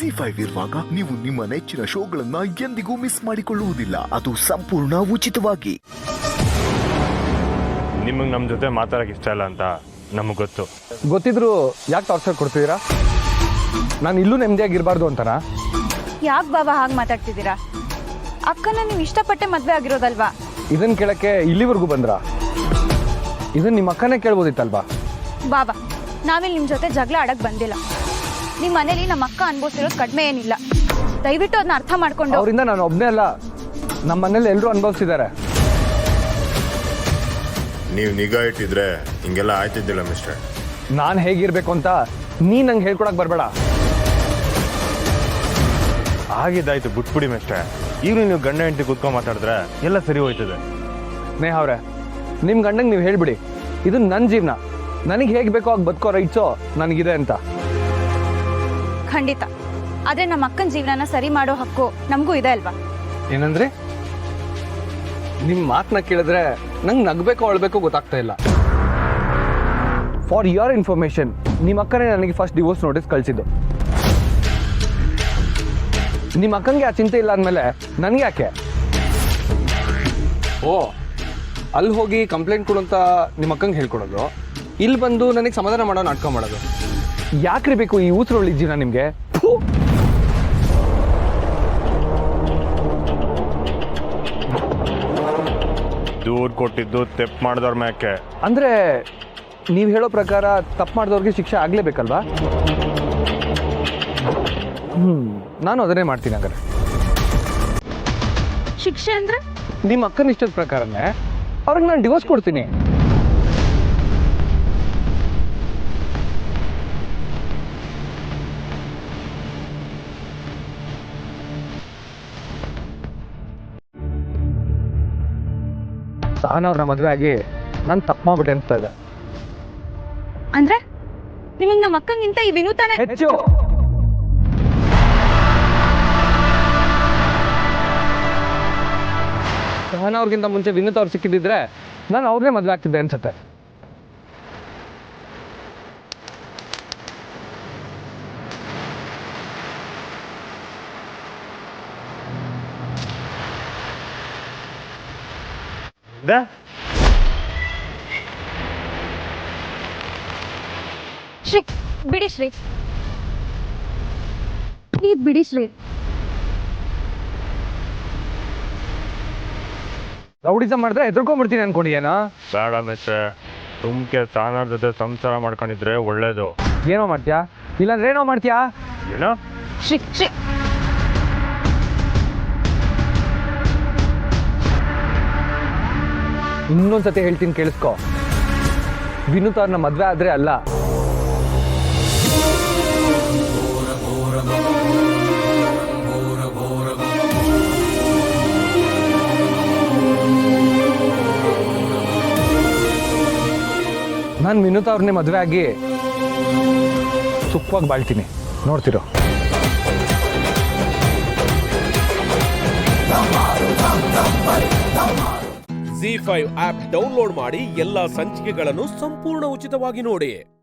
ZEE5 ಇರುವಾಗ ನೀವು ನಿಮ್ಮ ನೆಚ್ಚಿನ ಶೋಗಳನ್ನ ಎಂದಿಗೂ ಮಿಸ್ ಮಾಡಿಕೊಳ್ಳುವುದಿಲ್ಲ. ಅದು ಸಂಪೂರ್ಣ ಉಚಿತವಾಗಿ. ನಿಮಗೆ ನಮ್ಮ ಜೊತೆ ಮಾತಾಡೋಕೆ ಇಷ್ಟ ಇಲ್ಲ ಅಂತ ನಮಗೆ ಗೊತ್ತಿದ್ರು ಯಾಕೆ ಟಾರ್ಚರ್ ಕೊಡ್ತಿದ್ದೀರಾ? ನಾನು ಇಲ್ಲೂ ನೆಮ್ಮದಿಯಾಗಿರಬಾರ್ದು ಅಂತನಾ? ಯಾಕೆ ಬಾಬಾ ಹಾಗೆ ಮಾತಾಡ್ತಿದ್ದೀರಾ? ಅಕ್ಕನ ನೀವು ಇಷ್ಟಪಟ್ಟೆ ಮದುವೆ ಆಗಿರೋದಲ್ವಾ? ಇದನ್ನ ಕೇಳಕ್ಕೆ ಇಲ್ಲಿವರೆಗೂ ಬಂದ್ರಾ? ಇದನ್ನ ನಿಮ್ಮ ಅಕ್ಕನೇ ಕೇಳ್ಬೋದಿತ್ತಲ್ವಾ? ಬಾಬಾ, ನಾವಿಲ್ಲಿ ನಿಮ್ಮ ಜೊತೆ ಜಗಳ ಆಡಕ್ಕೆ ಬಂದಿಲ್ಲ. ನಿಮ್ಮ ಮನೇಲಿ ನಮ್ಮ ಅಕ್ಕ ಅನುಭವಿಸಿರೋದು ಕಡಿಮೆ ಏನಿಲ್ಲ. ದಯವಿಟ್ಟು ಅದನ್ನ ಅರ್ಥ ಮಾಡ್ಕೊಂಡು. ಅವರಿಂದ ನಾನು ಒಬ್ಬನೇ ಅಲ್ಲ, ನಮ್ಮ ಮನೇಲಿ ಎಲ್ಲರೂ ಅನುಭವಿಸಿದ್ದಾರೆ. ನೀವು ನಿಗಾ ಇಟ್ಟಿದ್ರೆ ಹಿಂಗೆಲ್ಲ ಆಯ್ತಿದ್ದಿಲ್ಲ ಮಿಸ್ಟರ್. ನಾನು ಹೇಗಿರ್ಬೇಕು ಅಂತ ನೀ ನಂಗೆ ಹೇಳ್ಕೊಡಕ್ ಬರಬೇಡ. ಆಗಿದ್ದಾಯ್ತು, ಬಿಟ್ಬಿಡಿ ಮಿಸ್ಟರ್. ಈಗ ನೀವು ಗಂಡ ಹೆಂಡತಿ ಕೂತ್ಕೊಂಡು ಮಾತಾಡಿದ್ರೆ ಎಲ್ಲ ಸರಿ ಹೋಯ್ತದೆ. ನೇಹ ಅವರೇ, ನಿಮ್ಮ ಗಂಡಂಗೆ ನೀವು ಹೇಳ್ಬಿಡಿ, ಇದು ನನ್ನ ಜೀವನ, ನನಗೆ ಹೇಗೆ ಬೇಕೋ ಆಗ ಬದುಕೋ ರೈಟ್ಸೋ ನನಗಿದೆ ಅಂತ. ಖಂಡಿತ. ಆದರೆ ನಮ್ಮ ಅಕ್ಕನ ಜೀವನನ ಸರಿ ಮಾಡೋ ಹಕ್ಕು ನಮಗೂ ಇದೆ ಅಲ್ವಾ? ಏನಂದ್ರೆ? ನಿಮ್ಮ ಮಾತನ್ನ ಕೇಳಿದ್ರೆ ನಂಗೆ ನಗಬೇಕೋ ಅಳ್ಬೇಕೋ ಗೊತ್ತಾಗ್ತಾ ಇಲ್ಲ. ಫಾರ್ ಯುವರ್ ಇನ್ಫಾರ್ಮೇಶನ್, ನಿಮ್ಮ ಅಕ್ಕನೇ ನನಗೆ ಫಸ್ಟ್ ಡಿವೋರ್ಸ್ ನೋಟಿಸ್ ಕಳಿಸಿದ್ದು. ನಿಮ್ಮ ಅಕ್ಕಂಗೆ ಆ ಚಿಂತೆ ಇಲ್ಲ ಅಂದಮೇಲೆ ನನಗೆ ಯಾಕೆ? ಓ, ಅಲ್ಲಿ ಹೋಗಿ ಕಂಪ್ಲೇಂಟ್ ಕೊಡು ಅಂತ ನಿಮ್ಮ ಅಕ್ಕಂಗೆ ಹೇಳ್ಕೊಡೋದು, ಇಲ್ಲಿ ಬಂದು ನನಗೆ ಸಮಾಧಾನ ಮಾಡೋ ನಾಟಕ ಮಾಡೋದು. ಯಾಕ್ರಿ ಬೇಕು ಈ ಊಸರೊಳ್ಳಿ ಜೀವನ ನಿಮಗೆ? ದೂರು ಕೊಟ್ಟಿದ್ದು ತೆಪ್ಪು ಮಾಡಿದವ್ರ ಮ್ಯಾಕೆ. ಅಂದರೆ ನೀವು ಹೇಳೋ ಪ್ರಕಾರ ತಪ್ಪು ಮಾಡಿದವ್ರಿಗೆ ಶಿಕ್ಷೆ ಆಗಲೇಬೇಕಲ್ವಾ? ನಾನು ಅದನ್ನೇ ಮಾಡ್ತೀನಿ. ಹಾಗಾದ್ರೆ ಶಿಕ್ಷೆ ಅಂದ್ರೆ ನಿಮ್ಮ ಅಕ್ಕನ ಇಷ್ಟದ ಪ್ರಕಾರನೇ ಅವ್ರಿಗೆ ನಾನು ಡಿವೋರ್ಸ್ ಕೊಡ್ತೀನಿ. ಸಹನವ್ರನ್ನ ಮದುವೆ ಆಗಿ ನಾನು ತಪ್ಪು ಮಾಡ್ಬಿಟ್ಟೆ ಅನ್ಸ್ತಾ ಇದೆ. ಅಂದ್ರೆ ನಿಮಗೆ ನಮ್ಮ ಅಕ್ಕಂಗಿಂತ ಈ ವಿನೂತನೇ ಹೆಚ್ಚು. ಸಹನ ಅವ್ರಿಗಿಂತ ಮುಂಚೆ ವಿನೂತ್ ಅವ್ರು ಸಿಕ್ಕಿದ್ದಿದ್ರೆ ನಾನು ಅವ್ರನ್ನೇ ಮದುವೆ ಆಗ್ತಿದ್ದೆ ಅನ್ಸುತ್ತೆ. ಶ್ರೀ, ಬಿಡಿ ಶ್ರೀ, ಪ್ಲೀಸ್ ಬಿಡಿ ಶ್ರೀ. ರೌಡಿಸಮ್ ಮಾಡಿದ್ರೆ ಎದುರ್ಕೊಂಡ್ಬಿಡ್ತೀನಿ ಅನ್ಕೊಂಡಿಯೇನಾ? ಬೇಡ ಮಿಸ್ಟರ್, ಸುಮ್ಕೆ ಸಾನಾರ್ ಜೊತೆ ಸಂಸಾರ ಮಾಡ್ಕೊಂಡಿದ್ರೆ ಒಳ್ಳೇದು. ಏನೋ ಮಾಡ್ತೀಯಾ, ಇಲ್ಲಾಂದ್ರೆ ಏನೋ ಮಾಡ್ತೀಯಾ? ಏನೋ ಶ್ರೀ ಶ್ರೀ, ಇನ್ನೊಂದ್ಸತಿ ಹೇಳ್ತೀನಿ ಕೇಳಿಸ್ಕೊ. ವಿನೂತ್ ಅವ್ರನ್ನ ಮದ್ವೆ ಆದ್ರೆ ಅಲ್ಲ, ನಾನು ವಿನೂತ್ ಅವ್ರನ್ನೇ ಮದುವೆ ಆಗಿ ಸುಖವಾಗಿ ಬಾಳ್ತೀನಿ. ನೋಡ್ತಿರೋ. ZEE5 ಆಪ್ ಡೌನ್ಲೋಡ್ ಮಾಡಿ ಎಲ್ಲಾ ಸಂಚಿಕೆಗಳನ್ನು ಸಂಪೂರ್ಣ ಉಚಿತವಾಗಿ ನೋಡಿ.